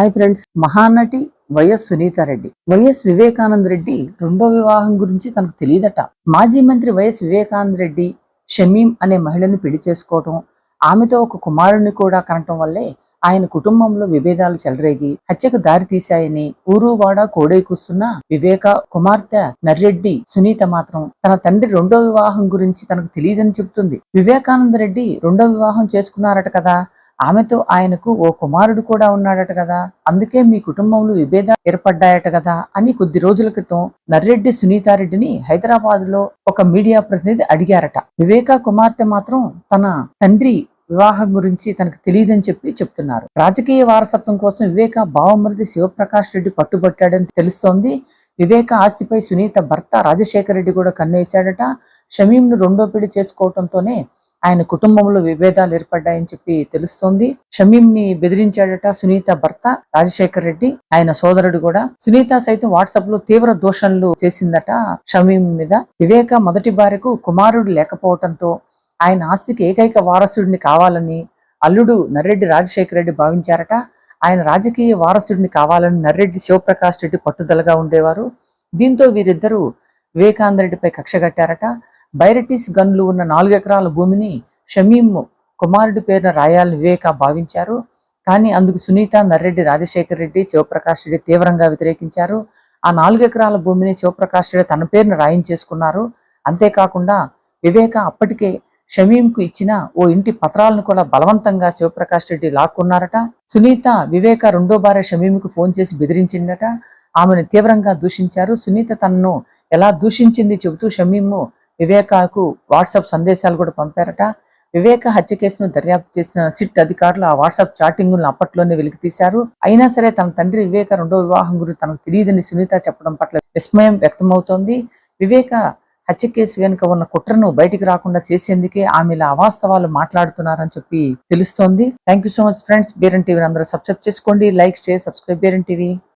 Hi friends, Mahanati YS Sunitha Reddy YS Vivekananda Reddy రెండో వివాహం గురించి తనకు తెలియదట. మాజీ మంత్రి వైఎస్ వివేకానంద రెడ్డి షమీం అనే మహిళను పెళ్లి చేసుకోవటం, ఆమెతో ఒక కుమారుణ్ణి కూడా కనటం వల్లే ఆయన కుటుంబంలో విభేదాలు చెలరేగి హత్యకు దారి తీశాయని ఊరువాడ కోడై కూస్తున్న వివేక కుమార్తె నర్రెడ్డి సునీత మాత్రం తన తండ్రి రెండో వివాహం గురించి తనకు తెలియదని చెబుతుంది. వివేకానంద రెడ్డి రెండో వివాహం చేసుకున్నారట కదా, ఆమెతో ఆయనకు ఓ కుమారుడు కూడా ఉన్నాడట కదా, అందుకే మీ కుటుంబంలో విభేదాలు ఏర్పడ్డాయట కదా అని కొద్ది రోజుల క్రితం నర్రెడ్డి సునీతారెడ్డిని హైదరాబాద్ లో ఒక మీడియా ప్రతినిధి అడిగారట. వివేక కుమార్తె మాత్రం తన తండ్రి వివాహం గురించి తనకు తెలియదని చెప్తున్నారు. రాజకీయ వారసత్వం కోసం వివేక బావమరిది శివప్రకాష్ రెడ్డి పట్టుబట్టాడని తెలుస్తోంది. వివేక ఆస్తిపై సునీత భర్త రాజశేఖర రెడ్డి కూడా కన్నేశాడట. షమీంను రెండో పెళ్లి చేసుకోవడంతోనే ఆయన కుటుంబంలో విభేదాలు ఏర్పడ్డాయని తెలుస్తోంది. షమీంని బెదిరించాడట సునీత భర్త రాజశేఖర్ రెడ్డి, ఆయన సోదరుడు కూడా. సునీత సైతం వాట్సాప్ లో తీవ్ర దూషణలు చేసిందట షమీం మీద. వివేక మొదటి భార్యకు కుమారుడు లేకపోవడంతో ఆయన ఆస్తికి ఏకైక వారసుడిని కావాలని అల్లుడు నర్రెడ్డి రాజశేఖర రెడ్డి భావించారట. ఆయన రాజకీయ వారసుడిని కావాలని నర్రెడ్డి శివప్రకాష్ రెడ్డి పట్టుదలగా ఉండేవారు. దీంతో వీరిద్దరూ వివేకానంద రెడ్డిపై కక్ష కట్టారట. బైరటిస్ గన్లు ఉన్న 4 ఎకరాల భూమిని షమీం కుమారుడి పేరున రాయాలని వివేక భావించారు. కానీ అందుకు సునీత, నర్రెడ్డి రాజశేఖర రెడ్డి, శివప్రకాష్ రెడ్డి తీవ్రంగా వ్యతిరేకించారు. ఆ 4 ఎకరాల భూమిని శివప్రకాష్ రెడ్డి తన పేరున రాయించేసుకున్నారు. అంతేకాకుండా వివేక అప్పటికే షమీంకు ఇచ్చిన ఓ ఇంటి పత్రాలను కూడా బలవంతంగా శివప్రకాష్ రెడ్డి లాక్కున్నారట. సునీత వివేక రెండో భార్య షమీంకు ఫోన్ చేసి బెదిరించిందట. ఆమెను తీవ్రంగా దూషించారు. సునీత తనను ఎలా దూషించింది చెబుతూ షమీము వివేకాకు వాట్సాప్ సందేశాలు కూడా పంపారట. వివేక హత్య కేసును దర్యాప్తు చేసిన సిట్ అధికారులు ఆ వాట్సాప్ చాటింగులను అప్పట్లోనే వెలికితీశారు. అయినా సరే తన తండ్రి వివేక రెండో వివాహం గురించి తనకు తెలియదని సునీత చెప్పడం పట్ల విస్మయం వ్యక్తమవుతోంది. వివేక హత్య కేసు వెనుక ఉన్న కుట్రను బయటికి రాకుండా చేసేందుకే ఆమె ఇలా అవాస్తవాలు మాట్లాడుతున్నారని తెలుస్తోంది. Thank you so much friends. బేరన్ టీవీ అందరూ సబ్స్క్రైబ్ చేసుకోండి, లైక్ చేసి సబ్స్క్రైబ్ బేరన్ టీవీ.